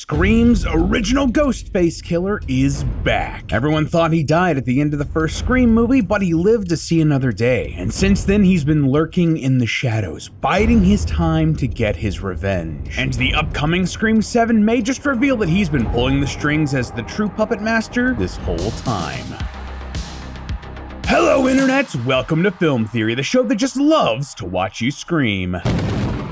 Scream's original Ghostface killer is back. Everyone thought he died at the end of the first Scream movie, but he lived to see another day. And since then, he's been lurking in the shadows, biding his time to get his revenge. And the upcoming Scream 7 may just reveal that he's been pulling the strings as the true puppet master this whole time. Hello, Internet! Welcome to Film Theory, the show that just loves to watch you scream.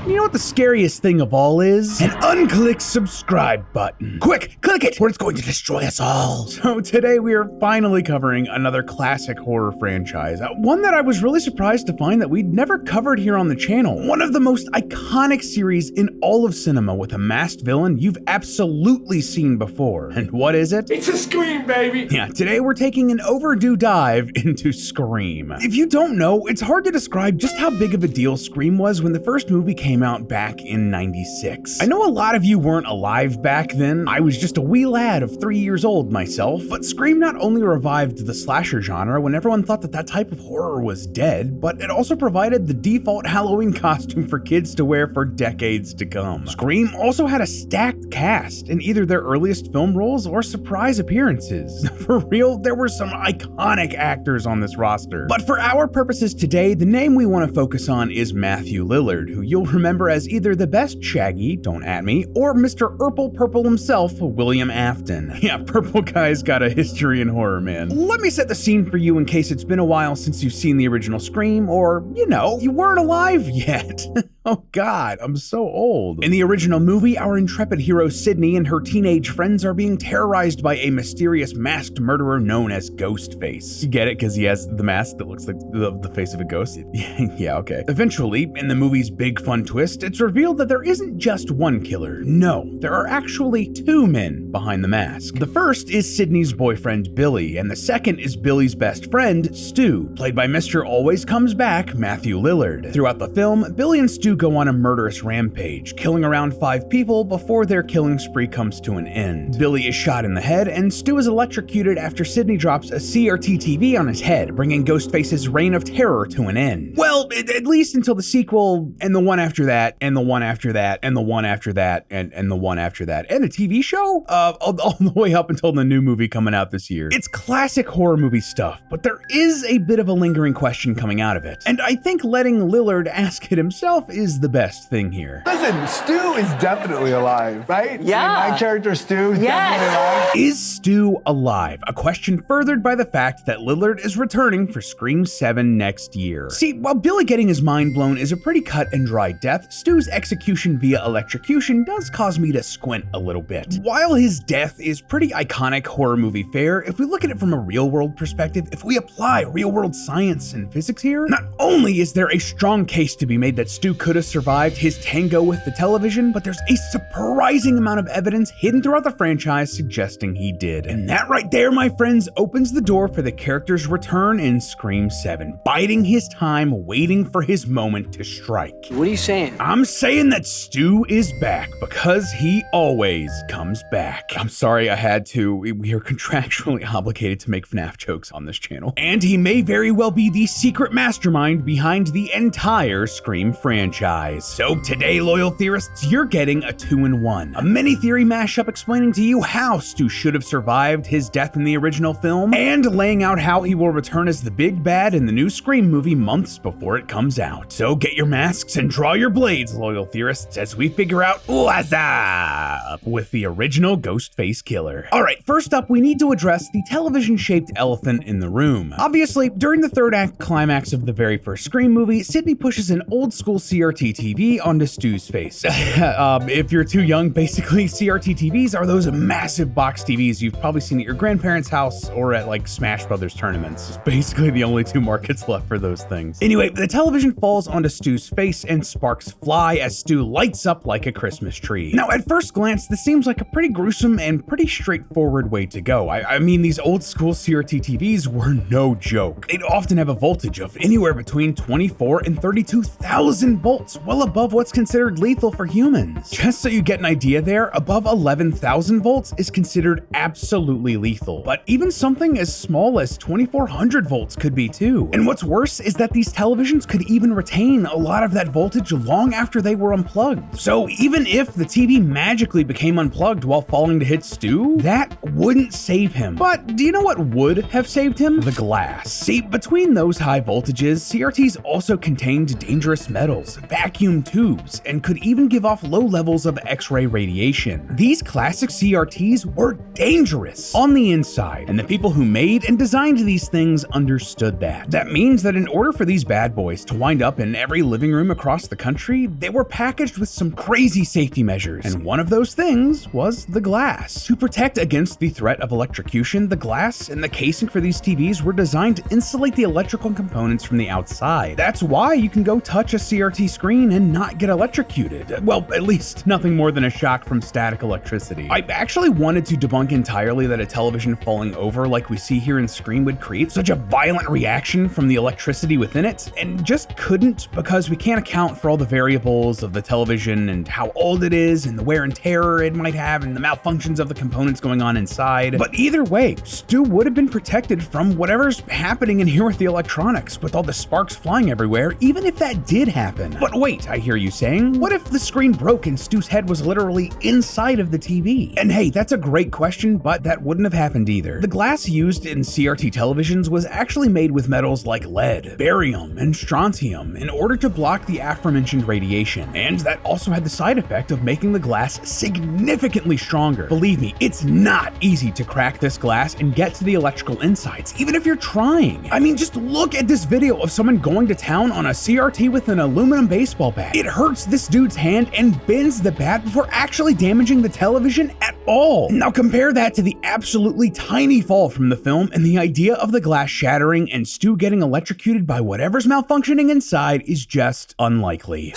You know what the scariest thing of all is? An unclicked subscribe button. Quick, click it, or it's going to destroy us all. So today we are finally covering another classic horror franchise. One that I was really surprised to find that we'd never covered here on the channel. One of the most iconic series in all of cinema with a masked villain you've absolutely seen before. And what is it? It's a Scream, baby! Yeah, today we're taking an overdue dive into Scream. If you don't know, it's hard to describe just how big of a deal Scream was when the first movie came out back in '96. I know a lot of you weren't alive back then. I was just a wee lad of 3 years old myself, but Scream not only revived the slasher genre when everyone thought that that type of horror was dead, but it also provided the default Halloween costume for kids to wear for decades to come. Scream also had a stacked cast in either their earliest film roles or surprise appearances. For real, there were some iconic actors on this roster. But for our purposes today, the name we want to focus on is Matthew Lillard, who you'll remember as either the best Shaggy, don't at me, or Mr. Urple Purple himself, William Afton. Yeah, Purple Guy's got a history in horror, man. Let me set the scene for you in case it's been a while since you've seen the original Scream, or, you know, you weren't alive yet. Oh God, I'm so old. In the original movie, our intrepid hero Sydney and her teenage friends are being terrorized by a mysterious masked murderer known as Ghostface. You get it? Because he has the mask that looks like the face of a ghost? Yeah, okay. Eventually, in the movie's big fun twist, it's revealed that there isn't just one killer. No, there are actually two men behind the mask. The first is Sydney's boyfriend, Billy, and the second is Billy's best friend, Stu, played by Mr. Always Comes Back, Matthew Lillard. Throughout the film, Billy and Stu go on a murderous rampage, killing around 5 people before their killing spree comes to an end. Billy is shot in the head, and Stu is electrocuted after Sydney drops a CRT TV on his head, bringing Ghostface's reign of terror to an end. Well, at least until the sequel, and the one after that, and the one after that, and the one after that, and the one after that, and the TV show? All the way up until the new movie coming out this year. It's classic horror movie stuff, but there is a bit of a lingering question coming out of it. And I think letting Lillard ask it himself is the best thing here. Listen, Stu is definitely alive, right? Yeah. I mean, my character Stu is definitely alive. Is Stu alive? A question furthered by the fact that Lillard is returning for Scream 7 next year. See, while Billy getting his mind blown is a pretty cut and dry death, Stu's execution via electrocution does cause me to squint a little bit. While his death is pretty iconic horror movie fare, if we look at it from a real world perspective, if we apply real world science and physics here, not only is there a strong case to be made that Stu could have survived his tango with the television, but there's a surprising amount of evidence hidden throughout the franchise suggesting he did. And that right there, my friends, opens the door for the character's return in Scream 7, biding his time, waiting for his moment to strike. What are you saying? I'm saying that Stu is back because he always comes back. I'm sorry I had to. We are contractually obligated to make FNAF jokes on this channel. And he may very well be the secret mastermind behind the entire Scream franchise. So today, loyal theorists, you're getting a 2-in-1. A mini theory mashup explaining to you how Stu should have survived his death in the original film, and laying out how he will return as the big bad in the new Scream movie months before it comes out. So get your masks and draw your blades, loyal theorists, as we figure out what's up with the original Ghostface killer. Alright, first up, we need to address the television-shaped elephant in the room. Obviously, during the third act climax of the very first Scream movie, Sydney pushes an old-school CRT TV onto Stu's face. If you're too young, basically CRT TVs are those massive box TVs you've probably seen at your grandparents' house or at like Smash Brothers tournaments. It's basically the only two markets left for those things. Anyway, the television falls onto Stu's face and sparks fly as Stu lights up like a Christmas tree. Now, at first glance, this seems like a pretty gruesome and pretty straightforward way to go. I mean, these old school CRT TVs were no joke. They'd often have a voltage of anywhere between 24 and 32,000 volts volts, well above what's considered lethal for humans. Just so you get an idea there, above 11,000 volts is considered absolutely lethal. But even something as small as 2,400 volts could be too. And what's worse is that these televisions could even retain a lot of that voltage long after they were unplugged. So even if the TV magically became unplugged while falling to hit Stu, that wouldn't save him. But do you know what would have saved him? The glass. See, between those high voltages, CRTs also contained dangerous metals, vacuum tubes, and could even give off low levels of X-ray radiation. These classic CRTs were dangerous on the inside, and the people who made and designed these things understood that. That means that in order for these bad boys to wind up in every living room across the country, they were packaged with some crazy safety measures, and one of those things was the glass. To protect against the threat of electrocution, the glass and the casing for these TVs were designed to insulate the electrical components from the outside. That's why you can go touch a CRT screen and not get electrocuted. Well, at least nothing more than a shock from static electricity. I actually wanted to debunk entirely that a television falling over like we see here in Scream would create such a violent reaction from the electricity within it, and just couldn't because we can't account for all the variables of the television and how old it is and the wear and tear it might have and the malfunctions of the components going on inside. But either way, Stu would have been protected from whatever's happening in here with the electronics, with all the sparks flying everywhere, even if that did happen. But wait, I hear you saying, what if the screen broke and Stu's head was literally inside of the TV? And hey, that's a great question, but that wouldn't have happened either. The glass used in CRT televisions was actually made with metals like lead, barium, and strontium in order to block the aforementioned radiation, and that also had the side effect of making the glass significantly stronger. Believe me, it's not easy to crack this glass and get to the electrical insides, even if you're trying. I mean, just look at this video of someone going to town on a CRT with an aluminum baseball bat. It hurts this dude's hand and bends the bat before actually damaging the television at all. Now compare that to the absolutely tiny fall from the film, and the idea of the glass shattering and Stu getting electrocuted by whatever's malfunctioning inside is just unlikely.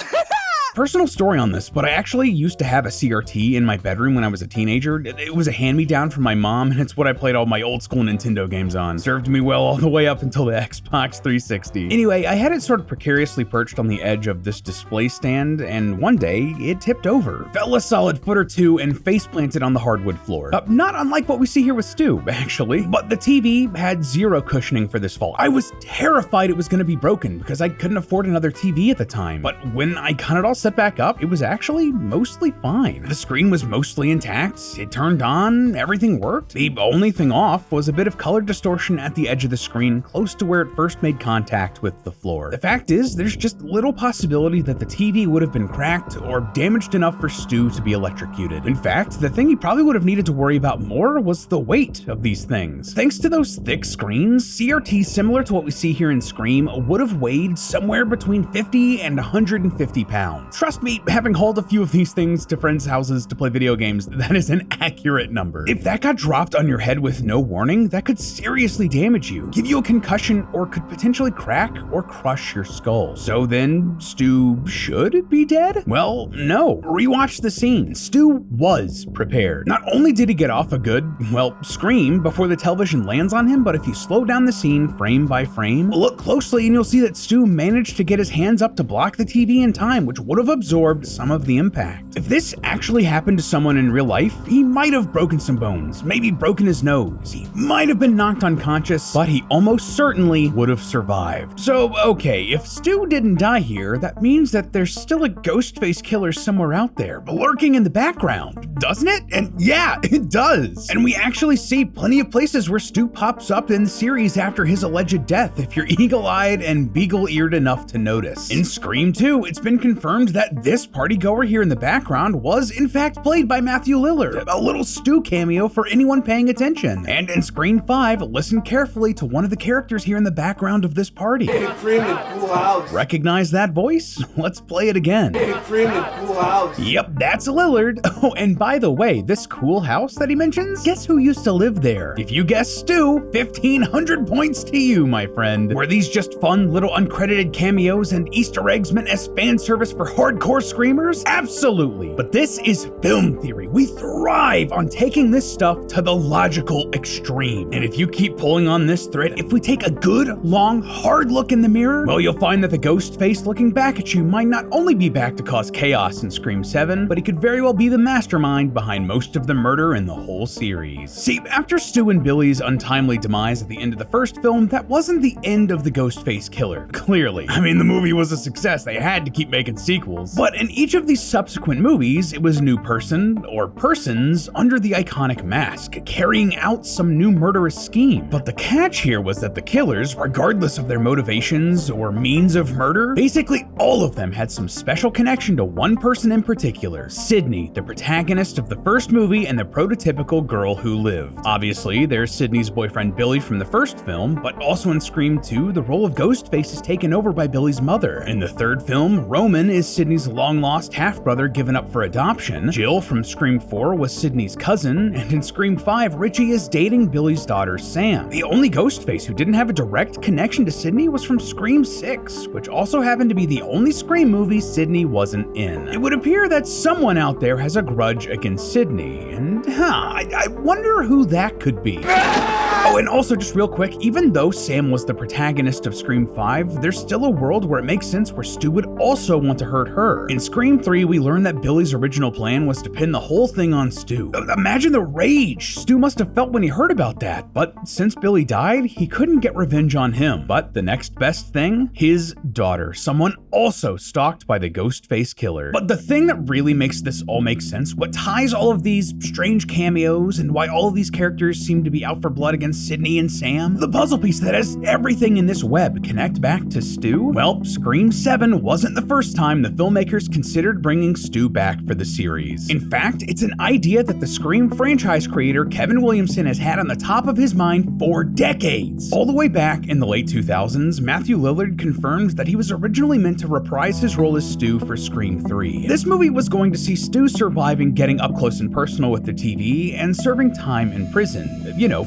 Personal story on this, but I actually used to have a CRT in my bedroom when I was a teenager. It was a hand-me-down from my mom, and it's what I played all my old school Nintendo games on. Served me well all the way up until the Xbox 360. Anyway, I had it sort of precariously perched on the edge of this display stand, and one day it tipped over, fell a solid foot or two, and face-planted on the hardwood floor. Not unlike what we see here with Stu, actually. But the TV had zero cushioning for this fall. I was terrified it was going to be broken because I couldn't afford another TV at the time. But when I got it all set back up, it was actually mostly fine. The screen was mostly intact, it turned on, everything worked. The only thing off was a bit of color distortion at the edge of the screen close to where it first made contact with the floor. The fact is, there's just little possibility that the TV would have been cracked or damaged enough for Stu to be electrocuted. In fact, the thing he probably would have needed to worry about more was the weight of these things. Thanks to those thick screens, CRTs similar to what we see here in Scream would have weighed somewhere between 50 and 150 pounds. Trust me, having hauled a few of these things to friends' houses to play video games, that is an accurate number. If that got dropped on your head with no warning, that could seriously damage you, give you a concussion, or could potentially crack or crush your skull. So then, Stu should be dead? Well, no. Rewatch the scene. Stu was prepared. Not only did he get off a good, well, scream before the television lands on him, but if you slow down the scene frame by frame, look closely and you'll see that Stu managed to get his hands up to block the TV in time, which would have absorbed some of the impact. If this actually happened to someone in real life, he might have broken some bones, maybe broken his nose, he might have been knocked unconscious, but he almost certainly would have survived. So, okay, if Stu didn't die here, that means that there's still a Ghostface killer somewhere out there, lurking in the background, doesn't it? And yeah, it does. And we actually see plenty of places where Stu pops up in the series after his alleged death, if you're eagle-eyed and beagle-eared enough to notice. In Scream 2, it's been confirmed that this partygoer here in the background was in fact played by Matthew Lillard, a little Stu cameo for anyone paying attention. And in Scream 5, listen carefully to one of the characters here in the background of this party. Hey, Freeman, cool house. Recognize that voice? Let's play it again. Hey, Freeman, cool house. Yep, that's Lillard. Oh, and by the way, this cool house that he mentions, guess who used to live there? If you guess Stu, 1,500 points to you, my friend. Were these just fun little uncredited cameos and Easter eggs meant as fan service for hardcore screamers? Absolutely. But this is film theory. We thrive on taking this stuff to the logical extreme. And if you keep pulling on this thread, if we take a good, long, hard look in the mirror, well, you'll find that the ghost face looking back at you might not only be back to cause chaos in Scream 7, but he could very well be the mastermind behind most of the murder in the whole series. See, after Stu and Billy's untimely demise at the end of the first film, that wasn't the end of the Ghostface killer, clearly. I mean, the movie was a success, they had to keep making sequels. But in each of these subsequent movies, it was a new person, or persons, under the iconic mask, carrying out some new murderous scheme. But the catch here was that the killers, regardless of their motivations or means of murder, basically all of them had some special connection to one person in particular, Sidney, the protagonist of the first movie and the prototypical girl who lived. Obviously, there's Sidney's boyfriend Billy from the first film, but also in Scream 2, the role of Ghostface is taken over by Billy's mother. In the third film, Roman is Sidney's long-lost half-brother given up for adoption. Jill from Scream 4 was Sidney's cousin, and in Scream 5, Richie is dating Billy's daughter Sam. The only Ghostface who didn't have a direct connection to Sidney was from Scream 6, which also happened to be the only Scream movie Sidney wasn't in. It would appear that someone out there has a grudge against Sidney, and I wonder who that could be. Oh, and also just real quick, even though Sam was the protagonist of Scream 5, there's still a world where it makes sense where Stu would also want to hurt her. In Scream 3, we learned that Billy's original plan was to pin the whole thing on Stu. Imagine the rage Stu must have felt when he heard about that, but since Billy died, he couldn't get revenge on him. But the next best thing? His daughter, someone also stalked by the Ghostface killer. But the thing that really makes this all make sense, what ties all of these strange cameos and why all of these characters seem to be out for blood against Sidney and Sam, the puzzle piece that has everything in this web connect back to Stu? Well, Scream 7 wasn't the first time the filmmakers considered bringing Stu back for the series. In fact, it's an idea that the Scream franchise creator Kevin Williamson has had on the top of his mind for decades. All the way back in the late 2000s, Matthew Lillard confirmed that he was originally meant to reprise his role as Stu for Scream 3. This movie was going to see Stu surviving getting up close and personal with the TV and serving time in prison,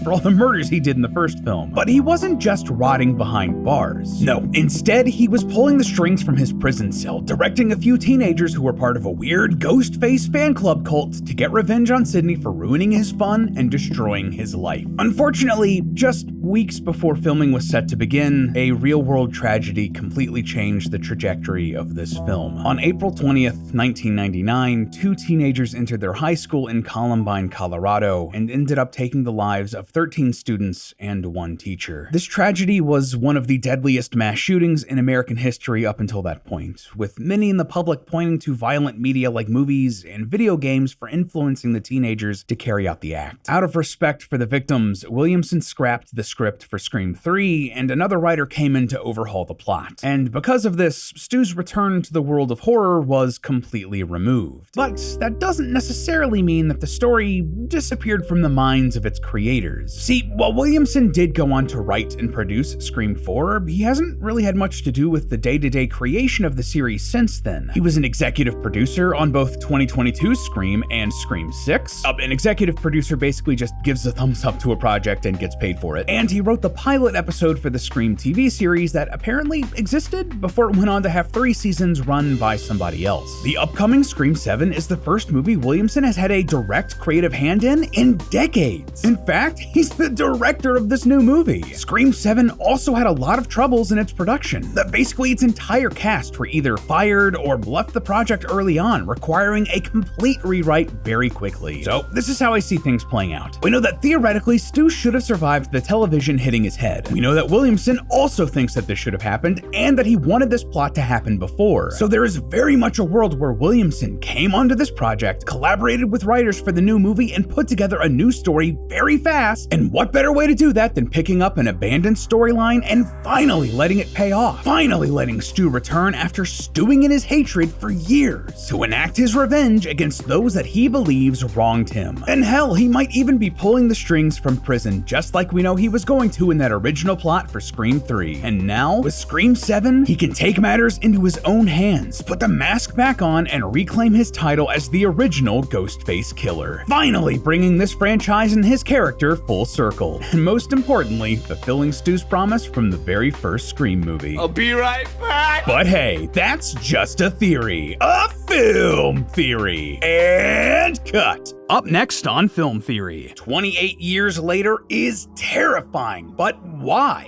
for all the murders he did in the first film. But he wasn't just rotting behind bars. No, instead he was pulling the strings from his prison cell, directing a few teenagers who were part of a weird Ghostface fan club cult to get revenge on Sidney for ruining his fun and destroying his life. Unfortunately, just weeks before filming was set to begin, a real-world tragedy completely changed the trajectory of this film. On April 20th, 1999, two teenagers entered their high school in Columbine, Colorado, and ended up taking the lives of 13 students and one teacher. This tragedy was one of the deadliest mass shootings in American history up until that point, with many in the public pointing to violent media like movies and video games for influencing the teenagers to carry out the act. Out of respect for the victims, Williamson scrapped the script for Scream 3, and another writer came in to overhaul the plot. And because of this, Stu's return to the world of horror was completely removed. But that doesn't necessarily mean that the story disappeared from the minds of its creators. See, while Williamson did go on to write and produce Scream 4, he hasn't really had much to do with the day-to-day creation of the series since then. He was an executive producer on both 2022's Scream and Scream 6. An executive producer basically just gives a thumbs up to a project and gets paid for it. And he wrote the pilot episode for the Scream TV series that apparently existed before it went on to have 3 seasons run by somebody else. The upcoming Scream 7 is the first movie Williamson has had a direct creative hand in decades. In fact, he's the director of this new movie. Scream 7 also had a lot of troubles in its production. Basically, its entire cast were either fired or left the project early on, requiring a complete rewrite very quickly. So this is how I see things playing out. We know that theoretically, Stu should have survived the television hitting his head. We know that Williamson also thinks that this should have happened and that he wanted this plot to happen before. So there is very much a world where Williamson came onto this project, collaborated with writers for the new movie, and put together a new story very fast. And what better way to do that than picking up an abandoned storyline and finally letting it pay off? Finally letting Stu return after stewing in his hatred for years to enact his revenge against those that he believes wronged him. And hell, he might even be pulling the strings from prison, just like we know he was going to in that original plot for Scream 3. And now, with Scream 7, he can take matters into his own hands, put the mask back on, and reclaim his title as the original Ghostface killer. Finally bringing this franchise and his character full circle. spectacle, and most importantly, fulfilling Stu's promise from the very first Scream movie. I'll be right back. But hey, that's just a theory. A film theory. And cut. Up next on Film Theory, 28 years later is terrifying, but why?